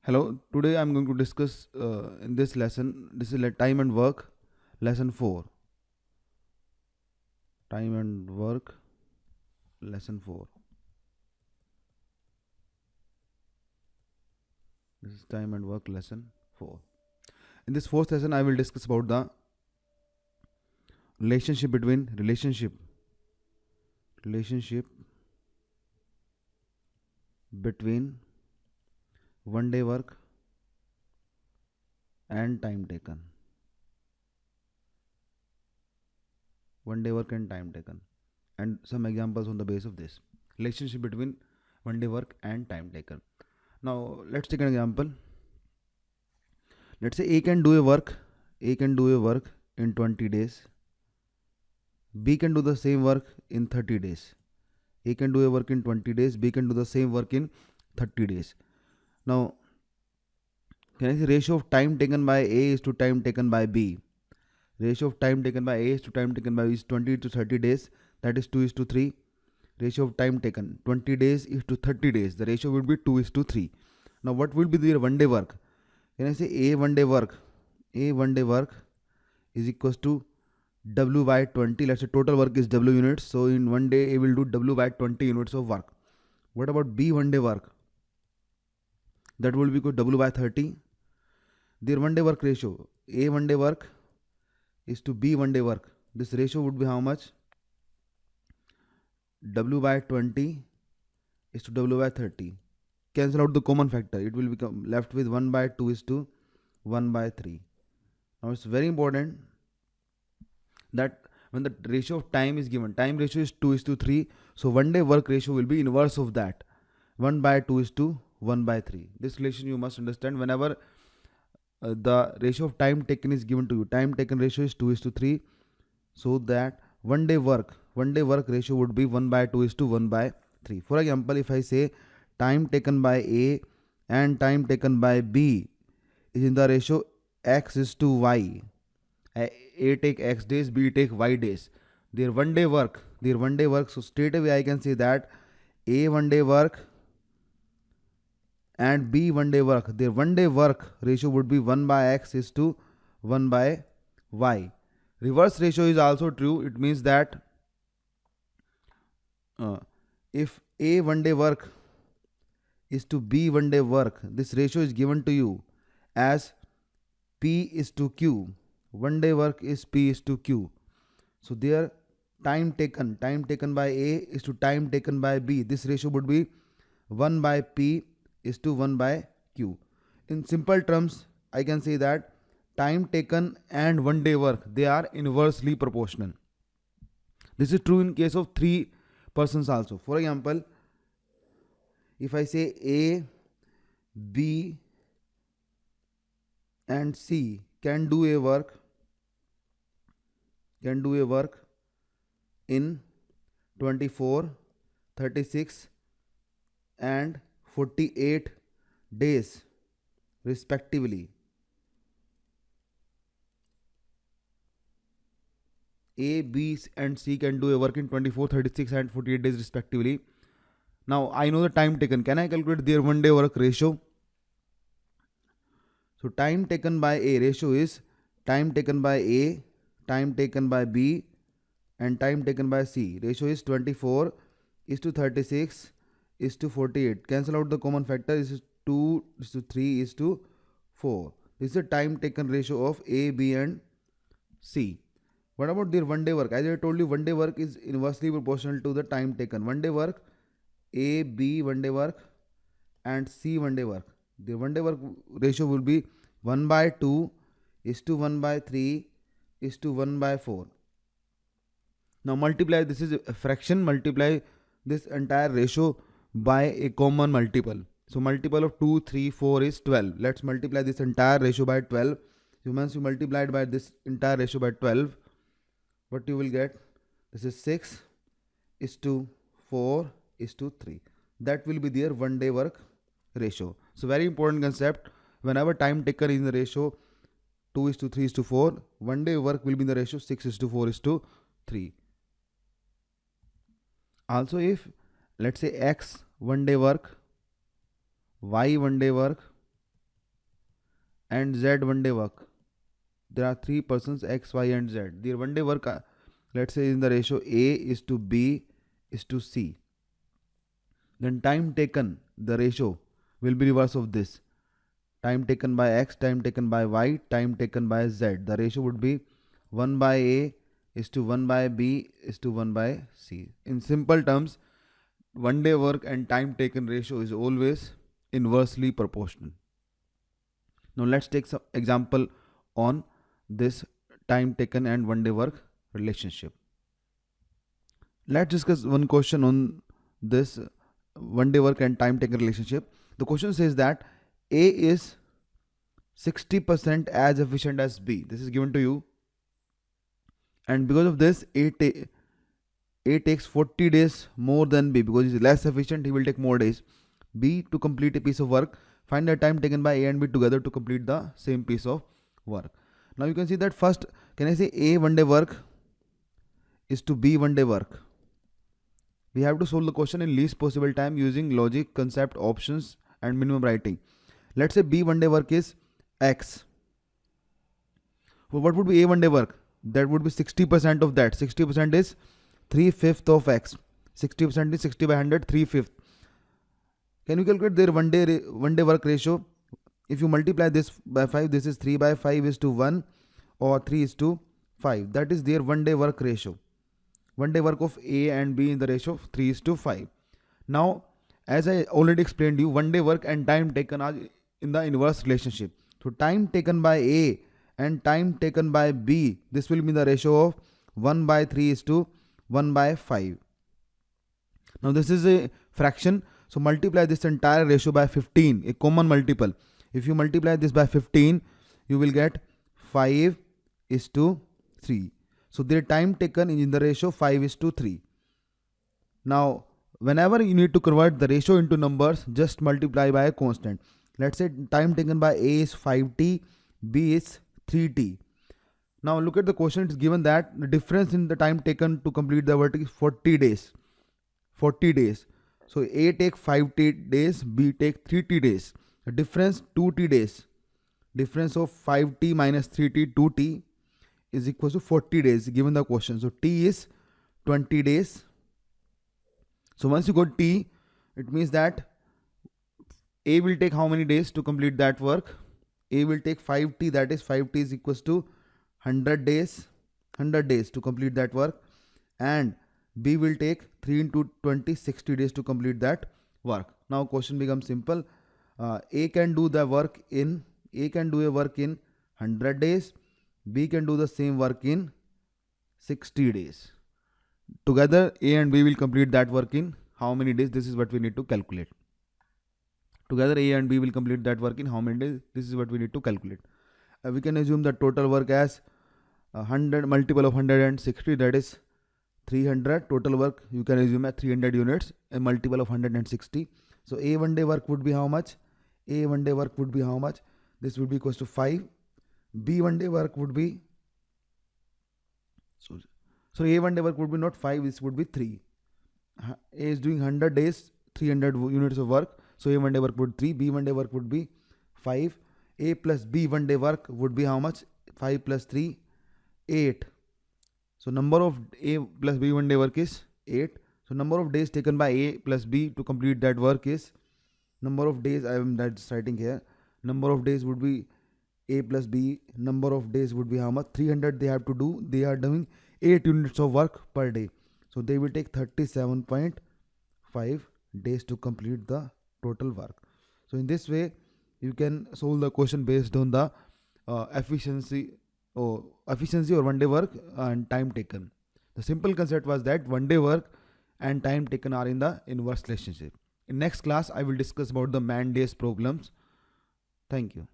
Hello, today I'm going to discuss in this lesson. This is like time and work, lesson 4. Time and work, lesson 4. This is time and work, lesson 4. In this fourth lesson, I will discuss about the relationship between one day work and time taken. One day work and time taken, and some examples on the base of this relationship between one day work and time taken. Now let's take an example. Let's say A can do a work in 20 days. B can do the same work in 30 days. A can do a work in 20 days. B can do the same work in 30 days. Now, can I say ratio of time taken by A is to time taken by B? Ratio of time taken by A is to time taken by B is 20 to 30 days. That is 2 is to 3. Ratio of time taken 20 days is to 30 days. The ratio will be 2 is to 3. Now, what will be the one day work? Can I say A one day work? A one day work is equals to W by 20. Let's say total work is W units. So in one day, A will do W by 20 units of work. What about B one day work? That will be equal to W by 30. Their one day work ratio. A one day work is to B one day work. This ratio would be how much? W by 20 is to W by 30. Cancel out the common factor. It will become left with 1 by 2 is to 1 by 3. Now it's very important that when the ratio of time is given, time ratio is 2 is to 3. So one day work ratio will be inverse of that. 1 by 2 is to 1 by 3. This relation you must understand whenever the ratio of time taken is given to you. Time taken ratio is 2 is to 3. So that one day work ratio would be 1 by 2 is to 1 by 3. For example, if I say time taken by A and time taken by B is in the ratio x is to y. A take x days, B take y days. Their one day work. So straight away I can say that A one day work and B one day work. Their one day work ratio would be 1 by x is to 1 by y. Reverse ratio is also true. It means that if A one day work is to B one day work, this ratio is given to you as P is to Q. One day work is P is to Q. So there time taken by A is to time taken by B. This ratio would be 1 by P is to 1 by Q. In simple terms, I can say that time taken and one day work, they are inversely proportional. This is true in case of 3 persons also. For example, if I say A, B and C can do a work in 24, 36 and 48 days respectively. A, B and C can do a work in 24, 36 and 48 days respectively. Now I know the time taken. Can I calculate their one day work ratio? So time taken by A ratio is time taken by A, time taken by B and time taken by C. Ratio is 24 is to 36 is to 48. Cancel out the common factor. This is 2 is to 3 is to 4. This is the time taken ratio of A, B and C. What about their one day work? As I told you, one day work is inversely proportional to the time taken. One day work, A, B one day work and C one day work. The one day work ratio will be 1 by 2 is to 1 by 3 is to 1 by 4. Now multiply, this is a fraction, multiply this entire ratio by a common multiple. So multiple of 2, 3, 4 is 12. Let's multiply this entire ratio by 12. So once you multiply it by this entire ratio by 12, what you will get? This is 6 is to 4 is to 3. That will be their one day work ratio. So very important concept. Whenever time taken is in the ratio 2 is to 3 is to 4, one day work will be in the ratio 6 is to 4 is to 3. Also, if let's say X one day work, Y one day work and Z one day work. There are three persons X, Y and Z. Their one day work, let's say in the ratio A is to B is to C. Then time taken, the ratio will be reverse of this. Time taken by X, time taken by Y, time taken by Z. The ratio would be 1 by A is to 1 by B is to 1 by C. In simple terms, one day work and time taken ratio is always inversely proportional. Now let's take some example on this time taken and one day work relationship. Let's discuss one question on this one day work and time taken relationship. The question says that A is 60% as efficient as B. This is given to you. And because of this, A takes 40 days more than B. Because he is less efficient, he will take more days. B, to complete a piece of work, find the time taken by A and B together to complete the same piece of work. Now you can see that first, can I say A one day work is to B one day work. We have to solve the question in least possible time using logic, concept, options and minimum writing. Let's say B one day work is X. Well, what would be A one day work? That would be 60% of that. 60% is 3/5 of X. 60% is 60 by 100, 3/5. Can you calculate their one day work ratio? If you multiply this by 5, this is 3 by 5 is to 1 or 3 is to 5. That is their one day work ratio. One day work of A and B in the ratio of 3 is to 5. Now, as I already explained you, one day work and time taken are in the inverse relationship. So, time taken by A and time taken by B, this will be the ratio of 1 by 3 is to 1 by 5. Now, this is a fraction. So, multiply this entire ratio by 15, a common multiple. If you multiply this by 15, you will get 5 is to 3. So, their time taken is in the ratio 5 is to 3. Now, whenever you need to convert the ratio into numbers, just multiply by a constant. Let's say time taken by A is 5t, B is 3t. Now, look at the question. It's given that the difference in the time taken to complete the work is 40 days. 40 days. So, A take 5t days, B take 3t days. The difference 2t days. Difference of 5t minus 3t, 2t is equal to 40 days given the question. So, t is 20 days. So, once you got t, it means that A will take how many days to complete that work? A will take 5t, that is 5t is equals to 100 days. 100 days to complete that work. And B will take 3 into 20, 60 days to complete that work. Now, question becomes simple. A can do a work in 100 days. B can do the same work in 60 days. Together, A and B will complete that work in how many days? This is what we need to calculate. Together, A and B will complete that work in how many days? This is what we need to calculate. We can assume the total work as 100 multiple of 160, that is 300. Total work you can assume as 300 units, a multiple of 160. So, A one day work would be how much? A one day work would be how much? This would be equals to 5. B one day work would be, so A one day work would be not 5, this would be 3. A is doing 100 days, 300 units of work. So, A one day work would 3, B one day work would be 5. A plus B one day work would be how much? 5 plus 3, 8. So, number of A plus B one day work is 8. So, number of days taken by A plus B to complete that work is, number of days I am that's writing here. Number of days would be A plus B. Number of days would be how much? 300 they have to do. They are doing 8 units of work per day. So, they will take 37.5 days to complete the total work. So, in this way, you can solve the question based on the efficiency or one day work and time taken. The simple concept was that one day work and time taken are in the inverse relationship. In next class, I will discuss about the man days problems. Thank you.